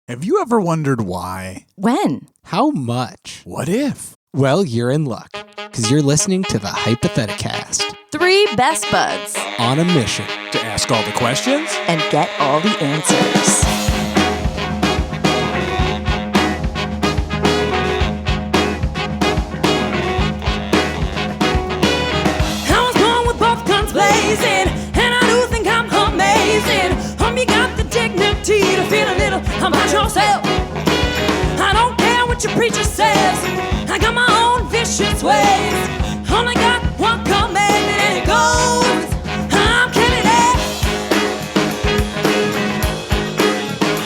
Have you ever wondered why? When? How much? What if? Well, you're in luck, because you're listening to the Hypotheticast. 3 best buds. On a mission. To ask all the questions? And get all the answers. I was born with both guns blazing, and I do think I'm amazing. You got the dignity to feel a little about yourself. I don't care what your preacher says. I got my own vicious ways. Only got one commandment and it goes, I'm killing it.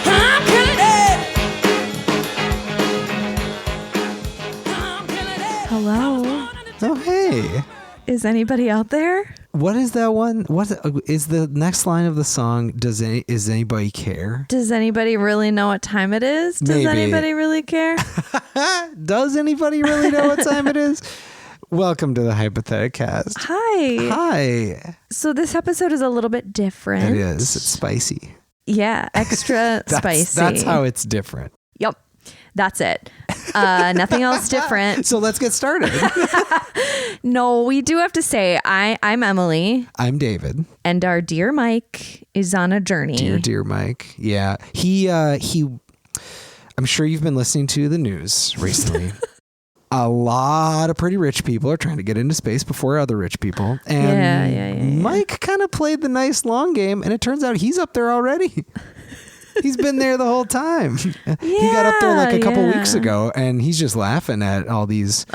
I'm killing it. I'm killing it. Hello. Oh, hey. Is anybody out there? What is that one? What is the next line of the song? Does anybody care? Does anybody really know what time it is? Does Maybe. anybody really care? Does anybody really know what time it is? Welcome to the Hypotheticast. Hi. Hi. So this episode is a little bit different. It is. It's spicy. Yeah, extra spicy. That's how it's different. Yep. That's it. Nothing else different. So let's get started. No, we do have to say, I'm Emily. I'm David. And our dear Mike is on a journey. Dear Mike. Yeah. He I'm sure you've been listening to the news recently. A lot of pretty rich people are trying to get into space before other rich people. And Yeah. Mike kind of played the nice long game, and it turns out he's up there already. He's been there the whole time. He got up there like a couple weeks ago, and he's just laughing at all these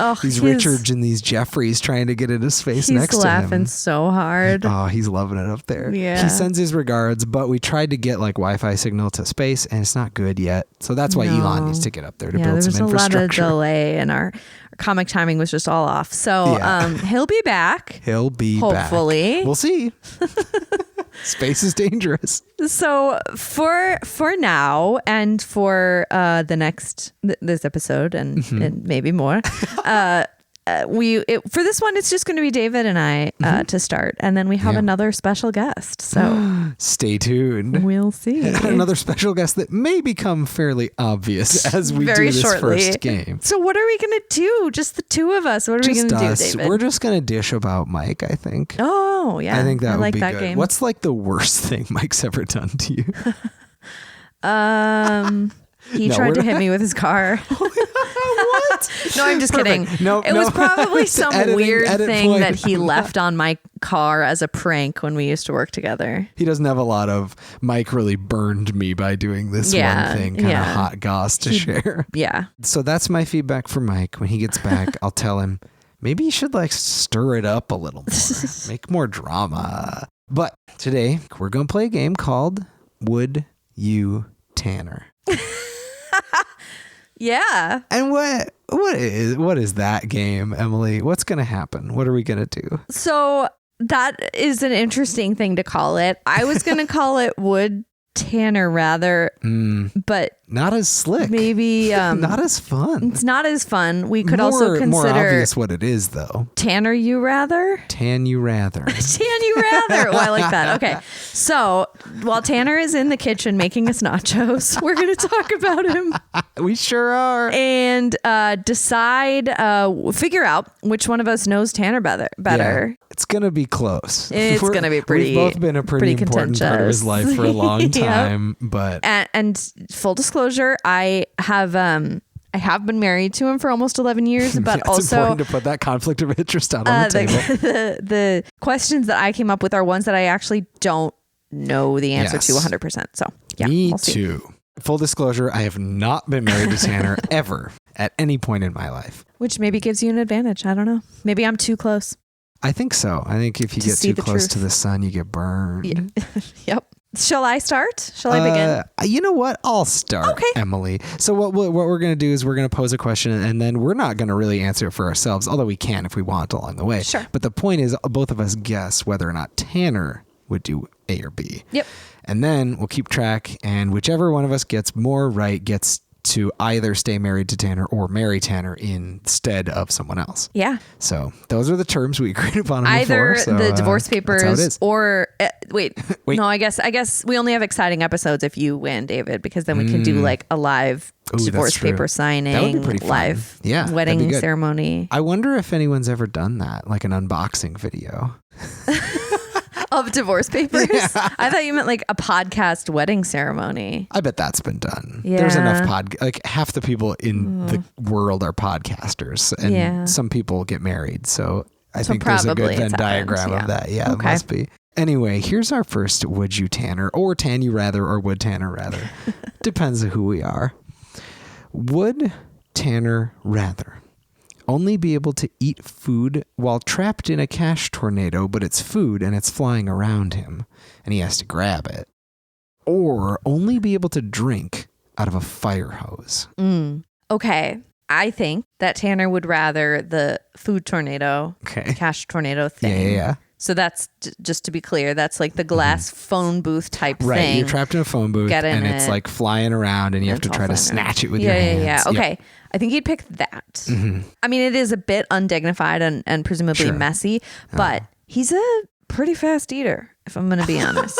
Richards and these Jeffreys trying to get into space next to him. He's laughing so hard. Oh, he's loving it up there. Yeah. He sends his regards, but we tried to get like Wi-Fi signal to space, and it's not good yet. So that's why Elon needs to get up there to build some infrastructure. There was a lot of delay, and our comic timing was just all off. So he'll be back. He'll be back. Hopefully. We'll see. Space is dangerous. So for now and for this episode and maybe more, for this one it's just going to be David and I to start, and then we have another special guest. So stay tuned. We'll see. Another special guest that may become fairly obvious as we do this first game. So what are we going to do? Just the two of us. What are we going to do, David? We're just going to dish about Mike, I think. Oh, yeah. I think that would be that good. Game. What's like the worst thing Mike's ever done to you? He tried to hit me with his car. What? No, I'm just kidding. No, it was probably some weird thing point. that he left on my car as a prank when we used to work together. He doesn't have a lot of Mike really burned me by doing this one thing kind of hot goss to share. Yeah. So that's my feedback for Mike. When he gets back, I'll tell him maybe you should like stir it up a little more. Make more drama. But today we're going to play a game called Would You Tanner? Yeah. And what is that game, Emily? What's going to happen? What are we going to do? So that is an interesting thing to call it. I was going to call it Would Tanner rather, but not as slick. Maybe not as fun. It's not as fun. We could also consider more obvious what it is, though. Tanner you rather? Tan you rather. Tan you rather. Oh, I like that. Okay. So while Tanner is in the kitchen making us nachos, we're going to talk about him. We sure are. And figure out which one of us knows Tanner better. Yeah, it's going to be close. It's going to be pretty. We've both been a pretty important part of his life for a long time. Yep. But and full disclosure, I have been married to him for almost 11 years, but it's also important to put that conflict of interest out on the table. The questions that I came up with are ones that I actually don't know the answer to 100%. So yeah, me we'll see. too. Full disclosure, I have not been married to Tanner ever at any point in my life. Which maybe gives you an advantage. I don't know. Maybe I'm too close. I think so. I think if you get too close to the sun, you get burned. Yeah. Yep. Shall I start? Shall I begin? You know what? I'll start, okay. Emily. So what we're going to do is we're going to pose a question, and then we're not going to really answer it for ourselves, although we can if we want along the way. Sure. But the point is both of us guess whether or not Tanner would do A or B. Yep. And then we'll keep track, and whichever one of us gets more right gets to either stay married to Tanner or marry Tanner instead of someone else. Yeah. So those are the terms we agreed upon. Either before, the divorce papers or wait. No, I guess we only have exciting episodes if you win, David, because then we can do like a live divorce paper signing, that would be pretty fun. Live wedding ceremony. I wonder if anyone's ever done that, like an unboxing video. Of divorce papers? Yeah. I thought you meant like a podcast wedding ceremony. I bet that's been done. Yeah. There's enough like half the people in the world are podcasters, and some people get married. So I think there's a good Venn diagram of that. Yeah, okay. It must be. Anyway, here's our first would you Tanner, or tan you rather, or would Tanner rather. Depends on who we are. Would Tanner rather only be able to eat food while trapped in a cash tornado, but it's food and it's flying around him and he has to grab it, or only be able to drink out of a fire hose? Okay. I think that Tanner would rather the food tornado, cash tornado thing. Yeah. So that's, just to be clear, that's like the glass phone booth type thing. Right, you're trapped in a phone booth and it's like flying around and you have to try to snatch it with your hands. Yeah. Okay. Yep. I think he'd pick that. I mean, it is a bit undignified and presumably messy, but he's a pretty fast eater, if I'm going to be honest.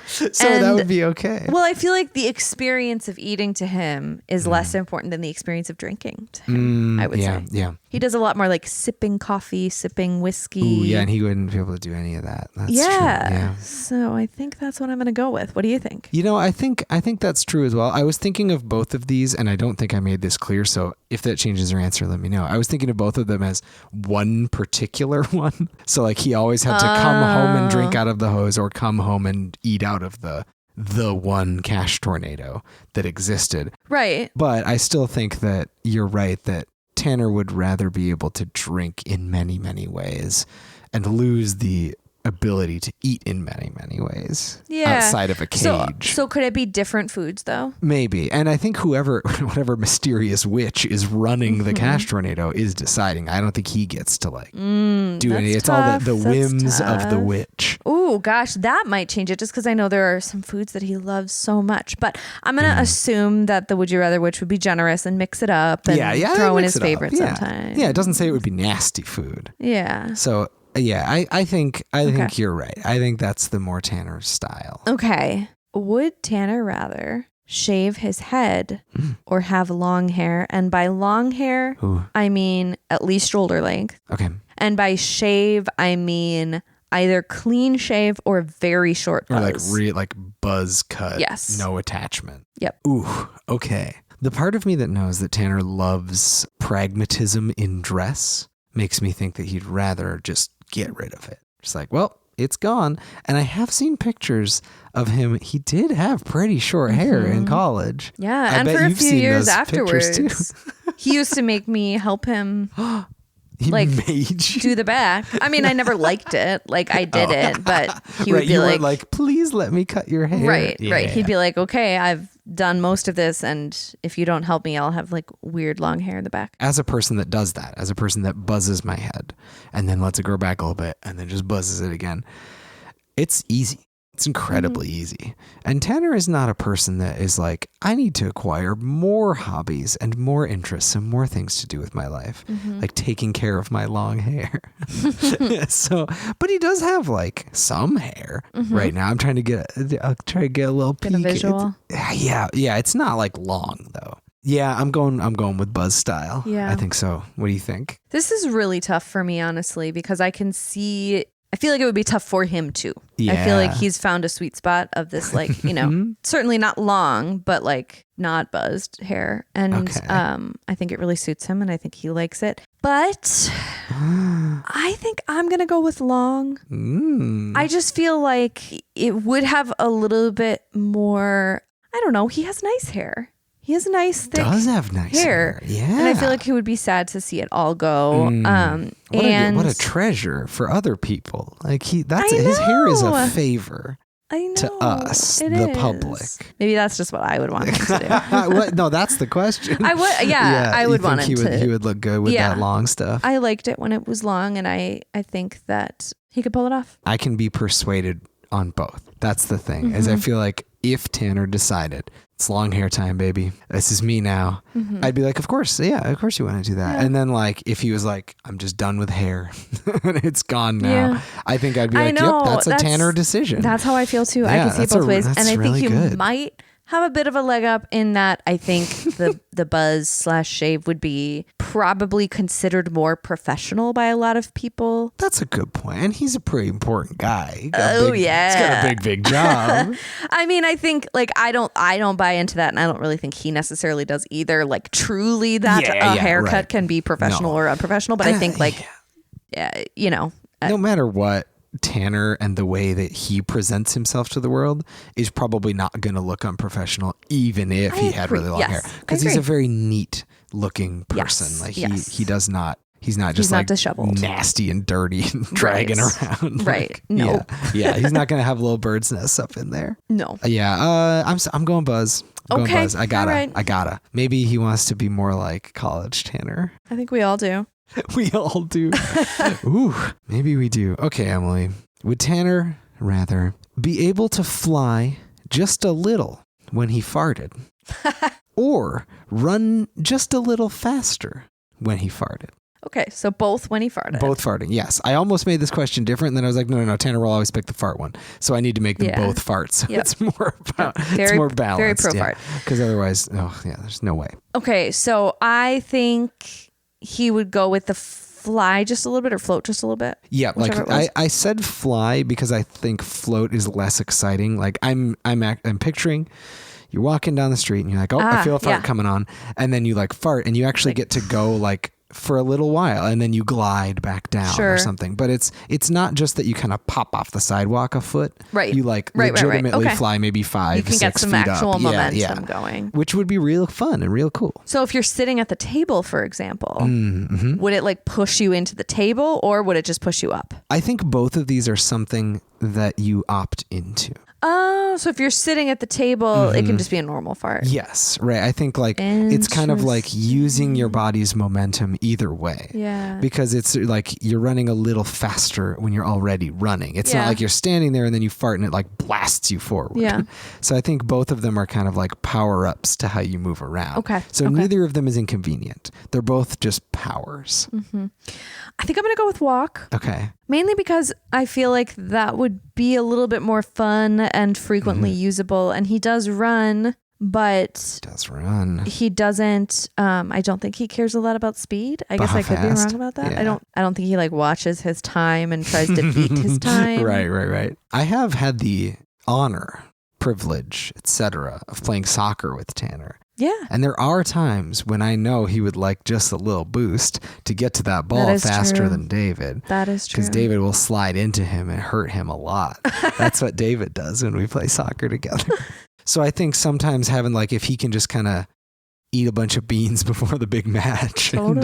So that would be okay. Well, I feel like the experience of eating to him is less important than the experience of drinking to him, I would say. Yeah. He does a lot more like sipping coffee, sipping whiskey. Ooh, yeah, and he wouldn't be able to do any of that. That's true. Yeah. So I think that's what I'm going to go with. What do you think? You know, I think that's true as well. I was thinking of both of these, and I don't think I made this clear. So if that changes your answer, let me know. I was thinking of both of them as one particular one. So like he always had to come home and drink out of the hose, or come home and eat out of the one cash tornado that existed. Right. But I still think that you're right that Tanner would rather be able to drink in many, many ways and lose the ability to eat in many, many ways outside of a cage. So could it be different foods though? Maybe. And I think whatever mysterious witch is running the cash tornado is deciding. I don't think he gets to like do any. It's all the whims of the witch. Oh gosh, that might change it just because I know there are some foods that he loves so much. But I'm going to assume that the would you rather witch would be generous and mix it up and throw in his favorites sometimes. Yeah, it doesn't say it would be nasty food. Yeah. So yeah, I think you're right. I think that's the more Tanner style. Okay. Would Tanner rather shave his head or have long hair? And by long hair, I mean at least shoulder length. Okay. And by shave, I mean either clean shave or very short buzz. Or like buzz cut. Yes. No attachment. Yep. Ooh, okay. The part of me that knows that Tanner loves pragmatism in dress makes me think that he'd rather just get rid of it. Just like, well, it's gone. And I have seen pictures of him. He did have pretty short hair in college. Yeah, and for a few years afterwards. He used to make me help him He like made you do the back. I mean, I never liked it. Like I did it, but he would be you like, were like, please let me cut your hair. Right. He'd be like, okay, I've done most of this, and if you don't help me, I'll have like weird long hair in the back. As a person that does that, as a person that buzzes my head and then lets it grow back a little bit and then just buzzes it again, it's easy. It's incredibly easy. And Tanner is not a person that is like, I need to acquire more hobbies and more interests and more things to do with my life, like taking care of my long hair. So, but he does have like some hair right now. I'll try to get a little peek. Get a visual. Yeah. It's not like long though. Yeah, I'm going with Buzz style. Yeah. I think so. What do you think? This is really tough for me, honestly, because I feel like it would be tough for him too. Yeah. I feel like he's found a sweet spot of this, like, certainly not long, but like not buzzed hair. And I think it really suits him and I think he likes it. But I think I'm going to go with long. I just feel like it would have a little bit more, I don't know, he has nice hair. He has nice, thick does have nice hair. Yeah. And I feel like he would be sad to see it all go. What a treasure for other people. Like his hair is a favor to us, the public. Maybe that's just what I would want him to do. No, that's the question. I would, I would want him to. He would look good with that long stuff. I liked it when it was long, and I think that he could pull it off. I can be persuaded on both. That's the thing, is I feel like if Tanner decided it's long hair time, baby, this is me now, I'd be like, of course you want to do that. And then like, if he was like, I'm just done with hair and it's gone now, I think I'd be like, yep, that's a Tanner decision. That's how I feel too. I can see it both ways. And I think you might have a bit of a leg up in that I think the buzz/shave would be probably considered more professional by a lot of people. That's a good point. And he's a pretty important guy. He's yeah. He's got a big job. I mean, I think like I don't buy into that, and I don't really think he necessarily does either. Like truly that a haircut can be professional or unprofessional, but I think like you know, no matter what, Tanner and the way that he presents himself to the world is probably not going to look unprofessional, even if he had really long hair, because he's a very neat looking person. Like he does not. He's not just like disheveled, nasty and dirty and dragging around. Right. Like, no. Yeah. He's not going to have little bird's nests up in there. No. Yeah. I'm going Buzz. Buzz. I gotta. Right. I gotta. Maybe he wants to be more like college Tanner. I think we all do. We all do. Ooh, maybe we do. Okay, Emily. Would Tanner rather be able to fly just a little when he farted or run just a little faster when he farted? Okay, so both when he farted. Both farting, yes. I almost made this question different, and then I was like, no, Tanner will always pick the fart one. So I need to make them both farts. So it's more about, it's more balanced. Very pro fart. Because otherwise, there's no way. Okay, so I think he would go with the fly just a little bit or float just a little bit. Yeah, like I said fly because I think float is less exciting. Like I'm picturing you're walking down the street and you're like, I feel a fart coming on, and then you like fart and you actually get to go like for a little while and then you glide back down or something. But it's not just that you kind of pop off the sidewalk a foot. Right. You like legitimately fly maybe 5-6 feet up. You can get some actual momentum going. Which would be real fun and real cool. So if you're sitting at the table, for example, would it like push you into the table or would it just push you up? I think both of these are something that you opt into. Oh, so if you're sitting at the table, it can just be a normal fart. Yes, right. I think like it's kind of like using your body's momentum either way. Yeah. Because it's like you're running a little faster when you're already running. It's not like you're standing there and then you fart and it like blasts you forward. Yeah. So I think both of them are kind of like power-ups to how you move around. Okay. So neither of them is inconvenient. They're both just powers. I think I'm going to go with walk. Okay. Mainly because I feel like that would be a little bit more fun and frequently usable. And he does run, but he doesn't, I don't think he cares a lot about speed. I guess I could be wrong about that. Yeah. I don't think he like watches his time and tries to beat his time. Right. I have had the honor, privilege, etc. of playing soccer with Tanner. Yeah. And there are times when I know he would like just a little boost to get to that ball faster than David. That is true. Because David will slide into him and hurt him a lot. That's what David does when we play soccer together. So I think sometimes having like, if he can just kind of eat a bunch of beans before the big match and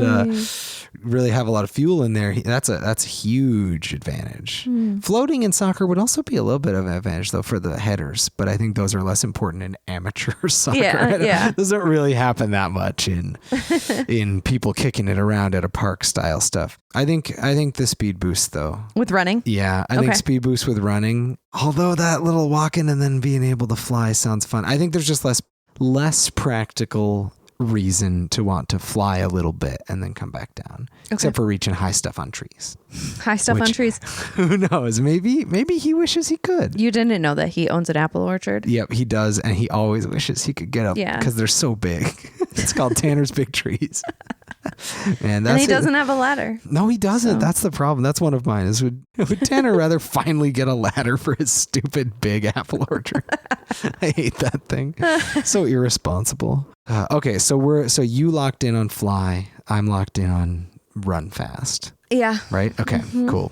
really have a lot of fuel in there, that's a huge advantage. Floating in soccer would also be a little bit of an advantage though for the headers, but I think those are less important in amateur soccer. Those don't really happen that much in people kicking it around at a park style stuff. I think the speed boost though. With running? Yeah, I think speed boost with running. Although that little walking and then being able to fly sounds fun. I think there's just less practical reason to want to fly a little bit and then come back down, except for reaching high stuff on trees. On trees. Who knows? Maybe he wishes he could. You didn't know that he owns an apple orchard? Yep, he does, and he always wishes he could get up because they're so big. It's called Tanner's Big Trees. And he doesn't have a ladder. No, he doesn't. So. That's the problem. That's one of mine. Would Tanner rather finally get a ladder for his stupid big apple orchard? I hate that thing. So irresponsible. Okay, so you locked in on fly. I'm locked in on run fast. Yeah. Right? Okay. Cool.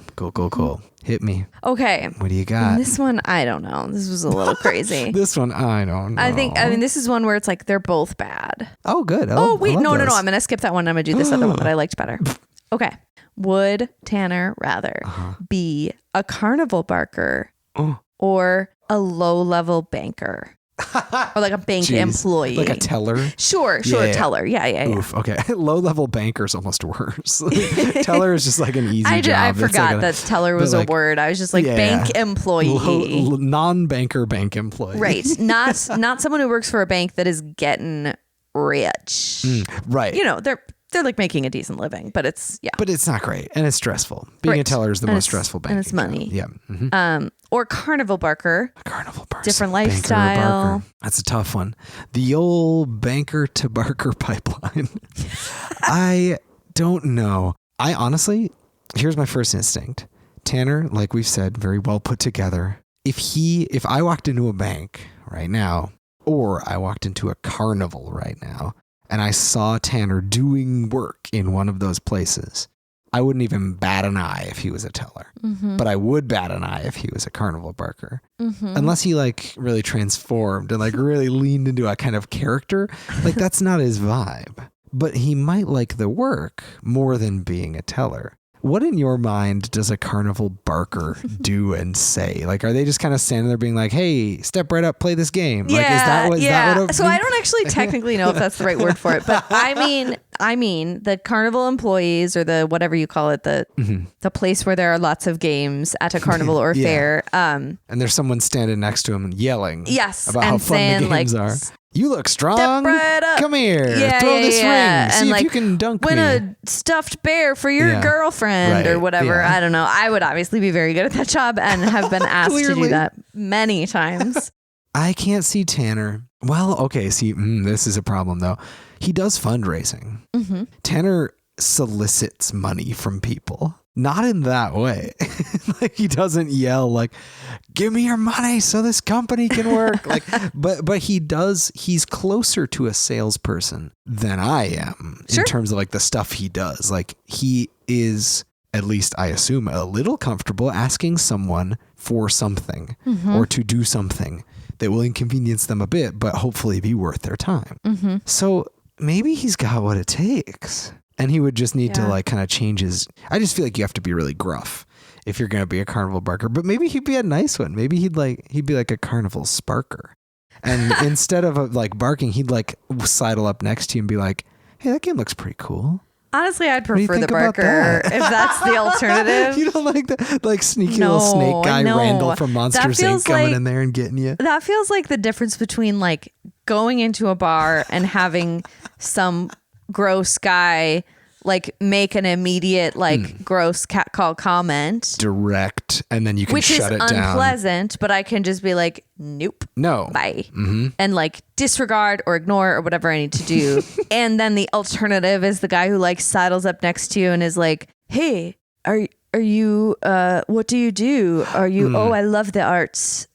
Hit me. Okay. What do you got? This one, I don't know. This was a little crazy. This one, I don't know. I mean, this is one where it's like they're both bad. Oh, good. Oh, wait. No. I'm going to skip that one. I'm going to do this other one that I liked better. Okay. Would Tanner rather be a carnival barker or a low-level banker? or like a bank Jeez. employee. Like a teller. Sure, Yeah. teller. Yeah. Oof. Okay. Low-level banker's almost worse. Teller is just like an easy job. I It's forgot like that teller was a word. I was just like bank employee. Non-banker bank employee. Right. Not someone who works for a bank that is getting rich. Right. You know, they're like making a decent living, but it's But it's not great, and it's stressful. Being a teller is the most stressful bank. And it's money. Yeah. Mm-hmm. Or carnival barker. Carnival barker. Different Banker or lifestyle. barker. That's a tough one. The old banker to barker pipeline. I don't know. I honestly, here's my first instinct. Tanner, like we've said, very well put together. If I walked into a bank right now, or I walked into a carnival right now, and I saw Tanner doing work in one of those places, I wouldn't even bat an eye if he was a teller. Mm-hmm. But I would bat an eye if he was a carnival barker. Mm-hmm. Unless he like really transformed and like really leaned into a kind of character. Like that's not his vibe. But he might like the work more than being a teller. What in your mind does a carnival barker do and say? Like, are they just kind of standing there being like, hey, step right up, play this game? Like, is that what so I don't actually technically know if that's the right word for it, but I mean the carnival employees or the whatever you call it, the place where there are lots of games at a carnival or fair. And there's someone standing next to him and yelling about how fun saying, the games like, are. You look strong. Step right up. Come here. Yeah, Throw this ring. and See if like, you can dunk win me. a stuffed bear for your girlfriend or whatever. Yeah. I don't know. I would obviously be very good at that job and have been asked to do that many times. I can't see Tanner. Well, okay. See, this is a problem though. He does fundraising. Mm-hmm. Tanner solicits money from people. Not in that way. Like he doesn't yell like, give me your money so this company can work. Like, but he does, he's closer to a salesperson than I am in terms of like the stuff he does. Like he is, at least I assume, a little comfortable asking someone for something or to do something that will inconvenience them a bit, but hopefully be worth their time. Mm-hmm. So maybe he's got what it takes. And he would just need to like kind of change his, I just feel like you have to be really gruff if you're going to be a carnival barker, but maybe he'd be a nice one. Maybe he'd be like a carnival sparker. And instead of like barking, he'd like sidle up next to you and be like, hey, that game looks pretty cool. Honestly, I'd prefer the barker if that's the alternative. You don't like the like sneaky little snake guy Randall from Monsters Inc. coming in there and getting you. That feels like the difference between like going into a bar and having some gross guy like make an immediate like gross catcall comment, direct, and then you can shut it down. Which is unpleasant, but I can just be like, nope, no, bye, and like disregard or ignore or whatever I need to do. And then the alternative is the guy who like sidles up next to you and is like, hey, are you what do you do? Are you oh, I love the arts.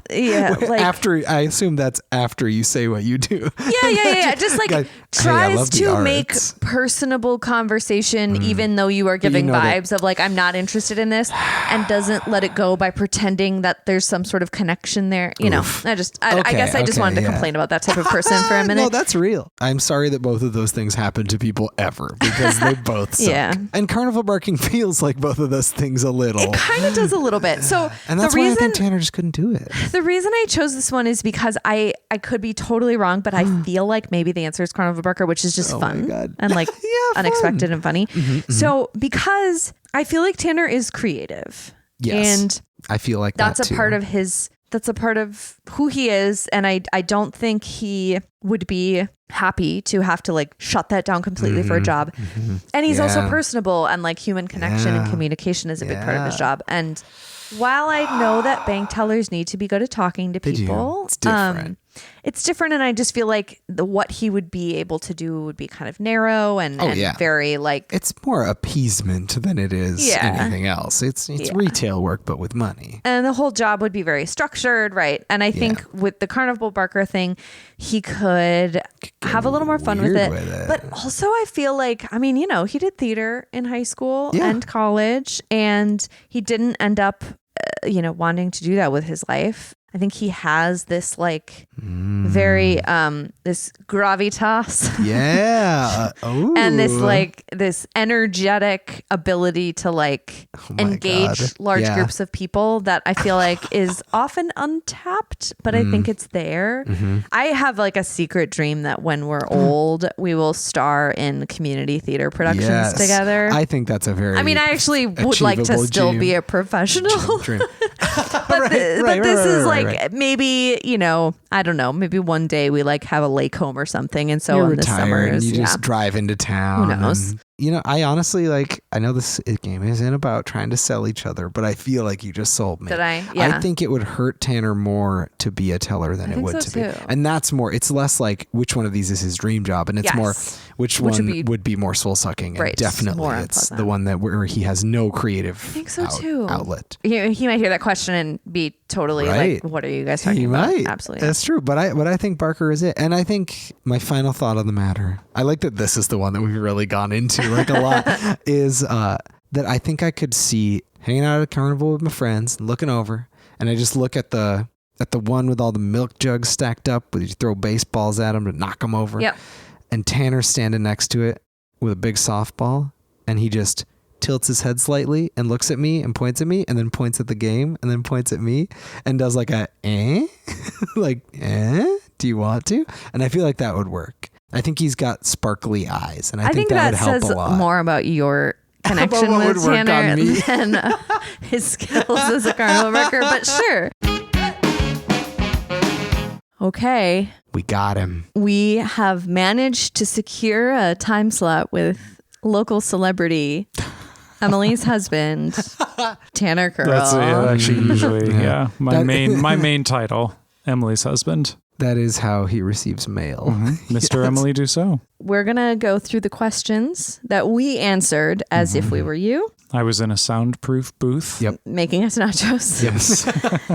Yeah, wait, like after, I assume that's after you say what you do. Yeah. Just like tries to make arts. Personable conversation, even though you are giving vibes of like, I'm not interested in this, and doesn't let it go by pretending that there's some sort of connection there. You know, I guess I just wanted to complain about that type of person for a minute. No, that's real. I'm sorry that both of those things happen to people ever, because they both suck. Yeah. And carnival barking feels like both of those things a little. It kind of does a little bit. So and that's why I think Tanner just couldn't do it. The reason I chose this one is because I could be totally wrong, but I feel like maybe the answer is carnival barker, which is just fun and like unexpected and funny. So because I feel like Tanner is creative. Yes. And I feel like that's that a part of his, that's a part of who he is. And I don't think he would be happy to have to like shut that down completely for a job. And he's also personable, and like human connection and communication is a big part of his job. And while I know that bank tellers need to be good at talking to people, it's different. It's different, and I just feel like what he would be able to do would be kind of narrow and very like, it's more appeasement than it is anything else. It's retail work, but with money. And the whole job would be very structured, right? And I think with the carnival barker thing, he could have a little more fun with it. But also I feel like, I mean, you know, he did theater in high school and college, and he didn't end up, wanting to do that with his life. I think he has this like very this gravitas. Yeah. And this energetic ability to like engage large groups of people that I feel like is often untapped, but I think it's there. I have like a secret dream that when we're old, we will star in community theater productions together. I think that's a very, I mean, I actually would like to still be a professional. dream. But this is like maybe, you know, I don't know, maybe one day we like have a lake home or something. And so You're in the retired summers, and you just drive into town. Who knows? And, you know, I honestly I know this game isn't about trying to sell each other, but I feel like you just sold me. Did I? Yeah. I think it would hurt Tanner more to be a teller than it would to be. And that's more, it's less like which one of these is his dream job. And it's more which one would be more soul sucking. Right. And definitely it's the one that where he has no creative outlet. He might hear that question and be totally like, what are you guys talking about? Might. Absolutely. That's true. But I think Barker is it. And I think my final thought on the matter, I like that this is the one that we've really gone into like a lot, is that I think I could see hanging out at Carnival with my friends, looking over, and I just look at the one with all the milk jugs stacked up, where you throw baseballs at them to knock them over. Yep. And Tanner's standing next to it with a big softball, and he just tilts his head slightly and looks at me and points at me and then points at the game and then points at me and does like a like do you want to? And I feel like that would work. I think he's got sparkly eyes, and I think that would help says a lot. more about your connection with Tanner than his skills as a carnival worker, but sure. Okay. We got him. We have managed to secure a time slot with local celebrity Emily's husband, Tanner Curl. That's actually usually my main title, Emily's husband. That is how he receives mail. Mr. Emily Dussault. We're going to go through the questions that we answered as if we were you. I was in a soundproof booth. Yep. Making us nachos. Yes.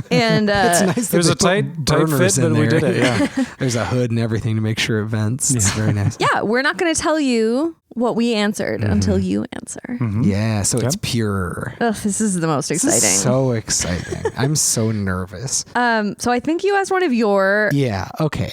And it's nice. There's a tight fit, but we did it. Yeah. There's a hood and everything to make sure it vents. It's very nice. Yeah. We're not going to tell you what we answered until you answer. Yeah. So it's pure. Ugh, this is the most exciting. This is so exciting. I'm so nervous. So I think you asked one of your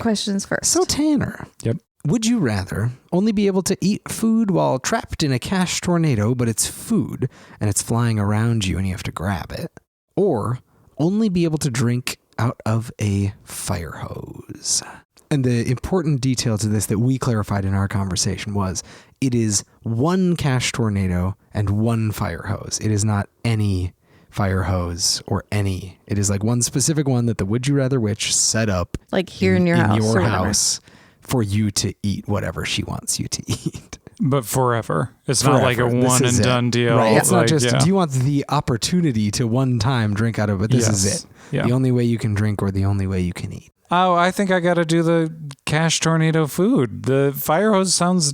questions first. So Tanner. Yep. Would you rather only be able to eat food while trapped in a cash tornado, but it's food and it's flying around you and you have to grab it? Or only be able to drink out of a fire hose? And the important detail to this that we clarified in our conversation was it is one cash tornado and one fire hose. It is not any fire hose or any. It is like one specific one that the Would You Rather Witch set up. Like here in your house. For you to eat whatever she wants you to eat. But forever. It's not like a one and done deal. Right. It's not just, do you want the opportunity to one time drink out of it? This is it. Yeah. The only way you can drink or the only way you can eat. Oh, I think I got to do the cash tornado food. The fire hose sounds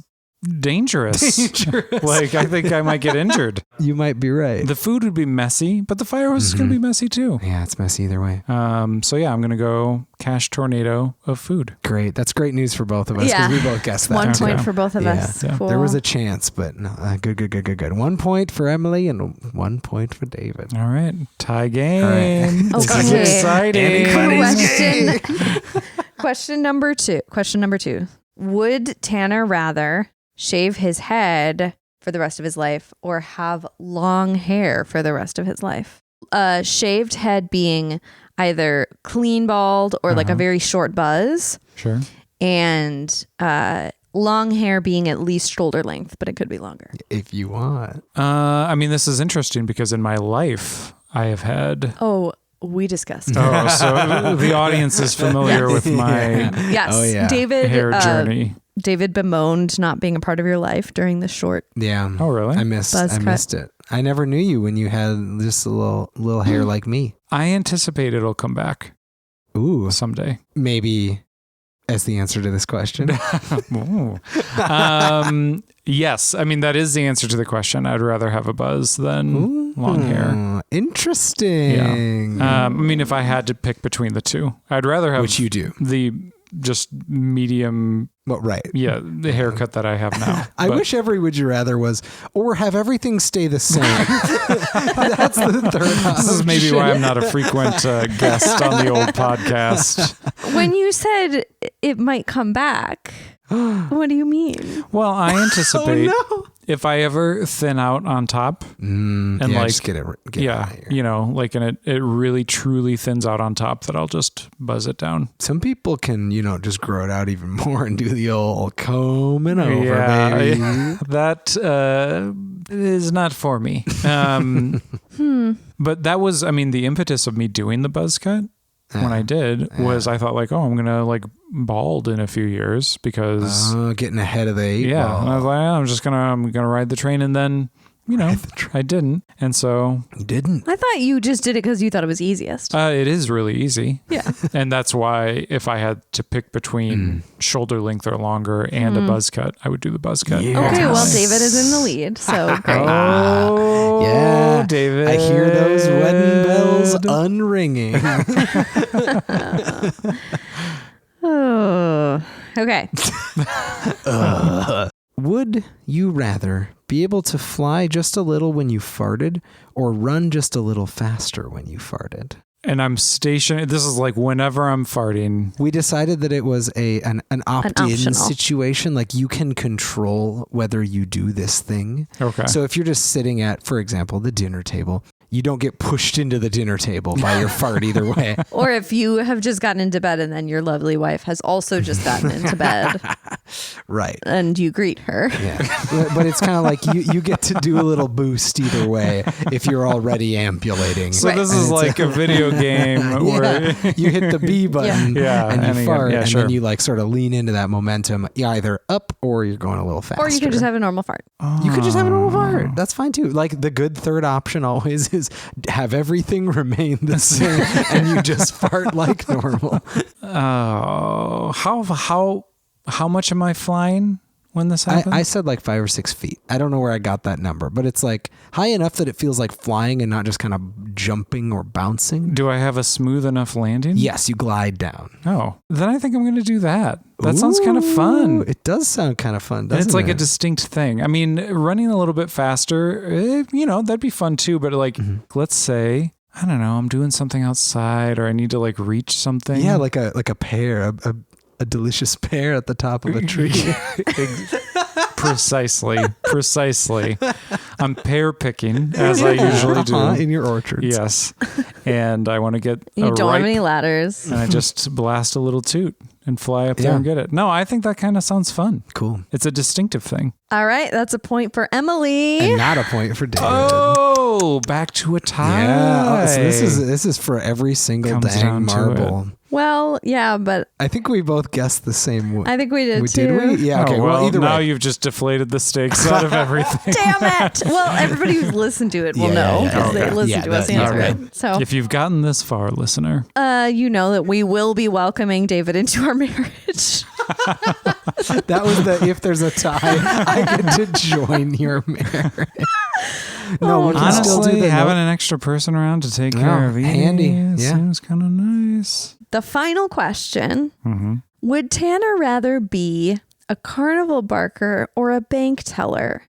dangerous. Like, I think I might get injured. You might be right. The food would be messy, but the fire hose is going to be messy too. Yeah, it's messy either way. So yeah, I'm going to go cash tornado of food. Great. That's great news for both of us because we both guessed that. 1 point for both of us. Yeah. Cool. There was a chance, but no, good. 1 point for Emily and 1 point for David. All right. Tie game. Right. This is exciting. Question number two. Would Tanner rather shave his head for the rest of his life or have long hair for the rest of his life? Shaved head being either clean bald or like a very short buzz. Sure. And long hair being at least shoulder length, but it could be longer. If you want. I mean, this is interesting because in my life, I have had... We discussed. Oh, so the audience is familiar with my David hair journey. David bemoaned not being a part of your life during the short. Yeah. Oh, really? I missed it. I never knew you when you had just a little hair like me. I anticipate it'll come back. Ooh. Someday. Maybe as the answer to this question. Yes. I mean, that is the answer to the question. I'd rather have a buzz than long hair. Interesting. Yeah. I mean, if I had to pick between the two, I'd rather have... Which you do. The just medium. Well, right. Yeah, the haircut that I have now. I wish every would you rather was, or have everything stay the same. That's the third option. This is maybe why I'm not a frequent guest on the old podcast. When you said it might come back, what do you mean? Well, I anticipate no. if I ever thin out on top and like just get it out of here. you know, like, and it really truly thins out on top, that I'll just buzz it down. Some people can, just grow it out even more and do the old combing over, baby. That is not for me. But that was, the impetus of me doing the buzz cut when I did was I thought like, oh, I'm going to like bald in a few years because getting ahead of the eight yeah. ball. And I was like, I'm going to ride the train. And then, I didn't. And so You didn't. I thought you just did it because you thought it was easiest. it is really easy. Yeah. And that's why if I had to pick between shoulder length or longer and a buzz cut, I would do the buzz cut. Yeah. Okay, well, David is in the lead, so great. Oh, Yeah, David. I hear those wedding bells unringing. Oh, okay. Would you rather be able to fly just a little when you farted or run just a little faster when you farted? And I'm stationed. This is like whenever I'm farting. We decided that it was an opt-in optional situation. Like you can control whether you do this thing. Okay. So if you're just sitting at, for example, the dinner table, you don't get pushed into the dinner table by your fart either way. Or if you have just gotten into bed and then your lovely wife has also just gotten into bed. Right. And you greet her. Yeah. But it's kind of like you get to do a little boost either way if you're already ambulating. So this is like a video game where you hit the B button Yeah. and you fart and sure. then you like sort of lean into that momentum, either up or you're going a little faster. Or you can just have a normal fart. You could just have a normal fart. That's fine too. Like the good third option always is have everything remain the same and you just fart like normal. Oh, how much am I flying when this happens? I said like 5 or 6 feet. I don't know where I got that number, but it's like high enough that it feels like flying and not just kind of jumping or bouncing. Do I have a smooth enough landing? Yes, you glide down. Oh, then I think I'm going to do that. That sounds kind of fun. It does sound kind of fun, doesn't And it's like it? a distinct thing. Running a little bit faster, that'd be fun too. But like, let's say, I don't know, I'm doing something outside or I need to like reach something. Yeah, like a pear, a delicious pear at the top of a tree. Precisely. I'm pear picking as I usually do in your orchards. Yes, and I want to get. You don't have any ladders. And I just blast a little toot and fly up there and get it. No, I think that kind of sounds fun. Cool. It's a distinctive thing. All right, that's a point for Emily. And not a point for David. Oh, back to a tie. Yeah. So this is for every single Comes dang down to marble. Well, yeah, but I think we both guessed the same way. I think we did too. Did we? Yeah. Okay. well, either now way. you've just deflated the stakes out of everything. Damn it! Well, everybody who's listened to it will know because they listen to us answer it. So, If you've gotten this far, listener, you know that we will be welcoming David into our marriage. That was the if there's a tie, I get to join your marriage. No, we can still do honestly, the having an extra person around to take care of handy. seems kind of nice. The final question: Would Tanner rather be a carnival barker or a bank teller?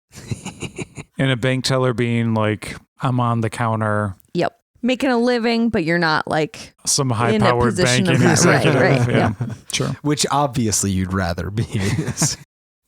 And a bank teller being like, I'm on the counter. Yep. Making a living, but you're not like Some high-powered banking executive. Right. Yeah. Sure. Which obviously you'd rather be.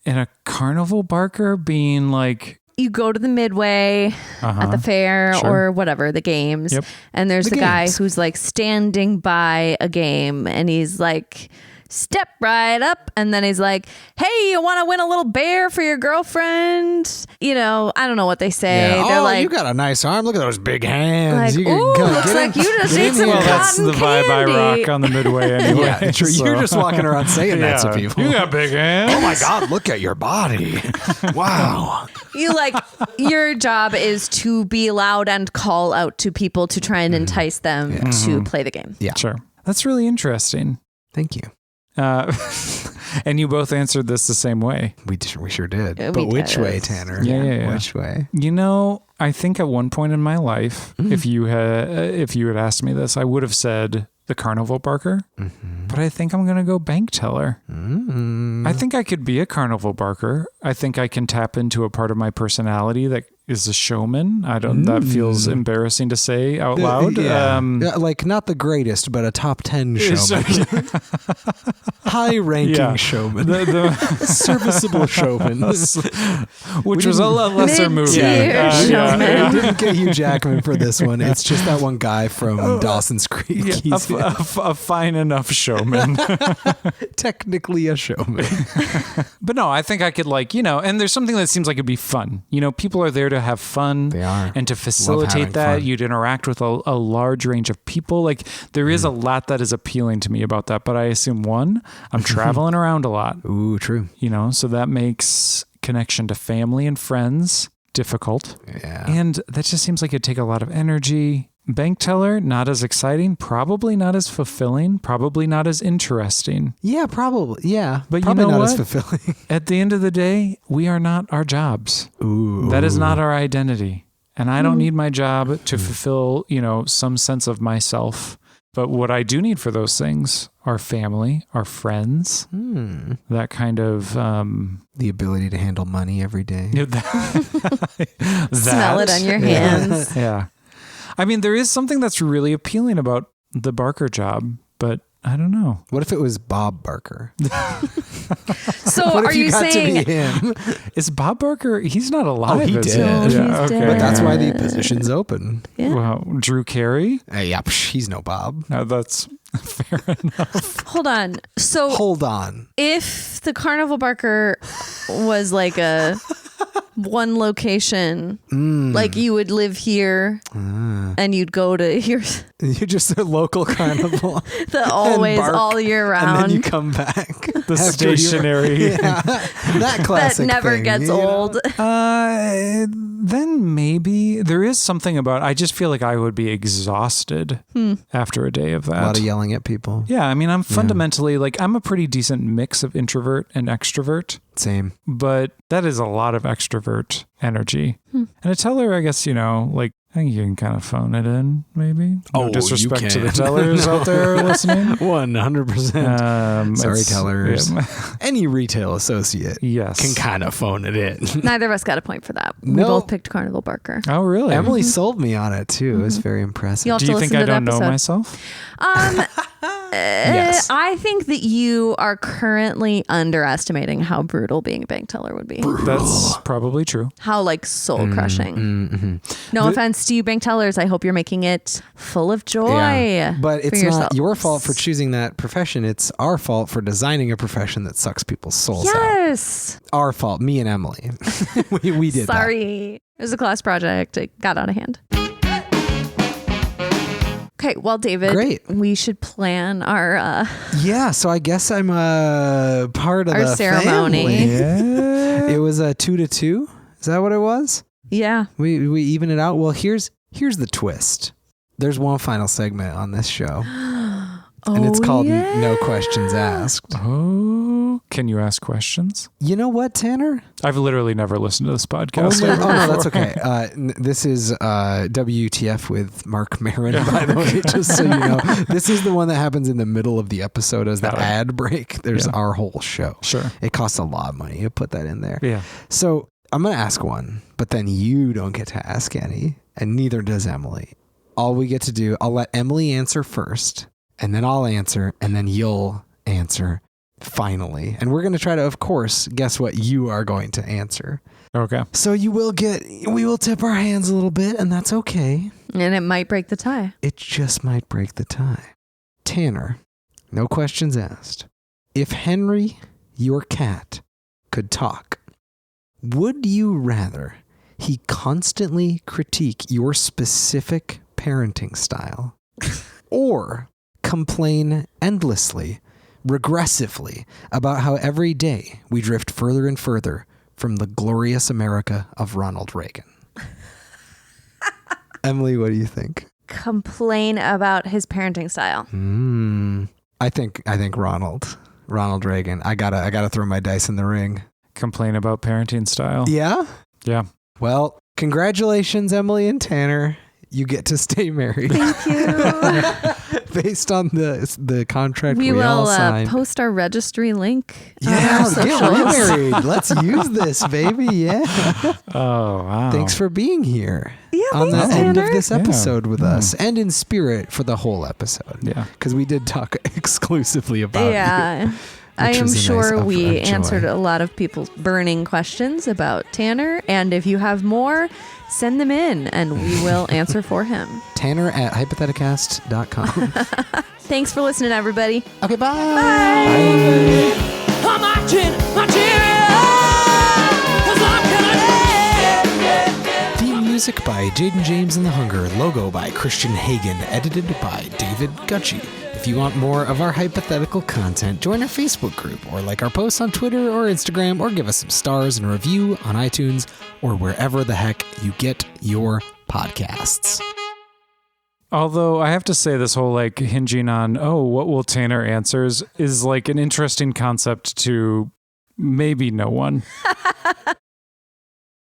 And a carnival barker being like, you go to the Midway at the fair or whatever, the games. Yep. And there's The the guy games. who's like standing by a game and he's like, step right up. And then he's like, hey, you want to win a little bear for your girlfriend? You know, I don't know what they say. Yeah. They're like, you got a nice arm. Look at those big hands. like, You can ooh, come looks get like in- you just get ate in some here. well, that's the cotton vibe I candy. rock on the Midway anyway. Yeah, true. So- You're just walking around saying that to people. You got big hands. Oh my God, look at your body. Wow. You like, your job is to be loud and call out to people to try and entice them to play the game. Yeah. Sure. That's really interesting. Thank you. And you both answered this the same way. We sure did. Yeah, But we which did. way, Tanner? Yeah. Which way? You know, I think at one point in my life, if you had asked me this, I would have said the carnival barker, but I think I'm going to go bank teller. I think I could be a carnival barker. I think I can tap into a part of my personality that is a showman. That feels embarrassing to say out loud. Like not the greatest, but a top 10 showman. High-ranking showman. The serviceable showman. Which was a lesser movie. Showman. We didn't get Hugh Jackman for this one. It's just that one guy from Dawson's Creek. Yeah, a fine enough showman. Technically a showman. But no, I think I could and there's something that seems like it'd be fun. People are there to have fun. They are. And to facilitate that, fun. you'd interact with a large range of people. Like there is a lot that is appealing to me about that. But I assume I'm traveling around a lot. Ooh, true. So that makes connection to family and friends difficult. Yeah. And that just seems like it'd take a lot of energy. Bank teller, not as exciting, probably not as fulfilling, probably not as interesting. Yeah, probably. Yeah. But probably you know not what? as fulfilling. At the end of the day, we are not our jobs. Ooh. That is not our identity. And I don't need my job to fulfill, some sense of myself. But what I do need for those things are family, are friends, that kind of... the ability to handle money every day. Smell it on your hands. Yeah. I mean, there is something that's really appealing about the Barker job, but I don't know. What if it was Bob Barker? So what are if you got saying to be him? Is Bob Barker? He's not alive. Oh, he is did. He? No, he's okay. dead. But that's why the position's open. Yeah. Well, Drew Carey. He's no Bob. No, that's fair enough. Hold on. So Hold on. if the carnival barker was like a one location, like you would live here and you'd go to your You're just a local carnival. always bark, all year round. And then you come back. The stationary. That classic that never thing, gets old. Then maybe there is something about, I just feel like I would be exhausted after a day of that. A lot of yelling at people. Yeah. I mean, I'm fundamentally I'm a pretty decent mix of introvert and extrovert, Same. but that is a lot of extrovert energy. And a teller, I guess, I think you can kind of phone it in, maybe. No disrespect to the tellers out there listening. 100%. Sorry, tellers. Yeah. Any retail associate Yes. can kind of phone it in. Neither of us got a point for that. We No. both picked Carnival Barker. Oh, really? Emily sold me on it too. It was very impressive. You'll have Do to you think listen I to the don't know episode. myself? Yes. I think that you are currently underestimating how brutal being a bank teller would be. That's probably true. How soul crushing. No offense to you bank tellers. I hope you're making it full of joy. Yeah. But it's not yourselves. your fault for choosing that profession. It's our fault for designing a profession that sucks people's souls out. Yes. Our fault. Me and Emily. we did that. Sorry. It was a class project. It got out of hand. Okay, well, David, Great. we should plan our Yeah, so I guess I'm a part of Our the ceremony. family. Yeah. It was a 2-2. Is that what it was? yeah. We even it out. Well, here's the twist. There's one final segment on this show, and it's called No Questions Asked. Oh, can you ask questions? You know what, Tanner? I've literally never listened to this podcast. Oh, no, that's okay. This is WTF with Mark Maron, by the way, just so you know. This is the one that happens in the middle of the episode as the ad break. There's our whole show. Sure. It costs a lot of money to put that in there. Yeah. So I'm going to ask one, but then you don't get to ask any, and neither does Emily. All we get to do, I'll let Emily answer first, and then I'll answer, and then you'll answer finally. And we're going to try to, of course, guess what you are going to answer. Okay. So we will tip our hands a little bit, and that's okay. And it might break the tie. It just might break the tie. Tanner, no questions asked. If Henry, your cat, could talk, would you rather he constantly critique your specific parenting style or complain endlessly, regressively about how every day we drift further and further from the glorious America of Ronald Reagan? Emily, what do you think? Complain about his parenting style. I think Ronald Reagan. I gotta throw my dice in the ring. Complain about parenting style. Yeah? Yeah. Well, congratulations, Emily and Tanner. You get to stay married. Thank you. based on the contract we we all will signed. post our registry link. Yeah, get remarried. Let's use this, baby. Yeah. Oh, wow. Thanks for being here. Yeah, on the thanks, end of Tanner. this episode with us, and in spirit for the whole episode. Yeah. Because we did talk exclusively about you. I am was a nice sure we of joy. answered a lot of people's burning questions about Tanner. And if you have more, send them in and we will answer for him. Tanner at hypotheticast.com. Thanks for listening, everybody. Okay, bye. Bye. I'm marching, cause I'm gonna Theme music by Jaden James and the Hunger. Logo by Christian Hagen. Edited by David Gucci. If you want more of our hypothetical content, join our Facebook group or like our posts on Twitter or Instagram or give us some stars and a review on iTunes or wherever the heck you get your podcasts. Although I have to say this whole like hinging on, what will Tanner answers is like an interesting concept to maybe no one.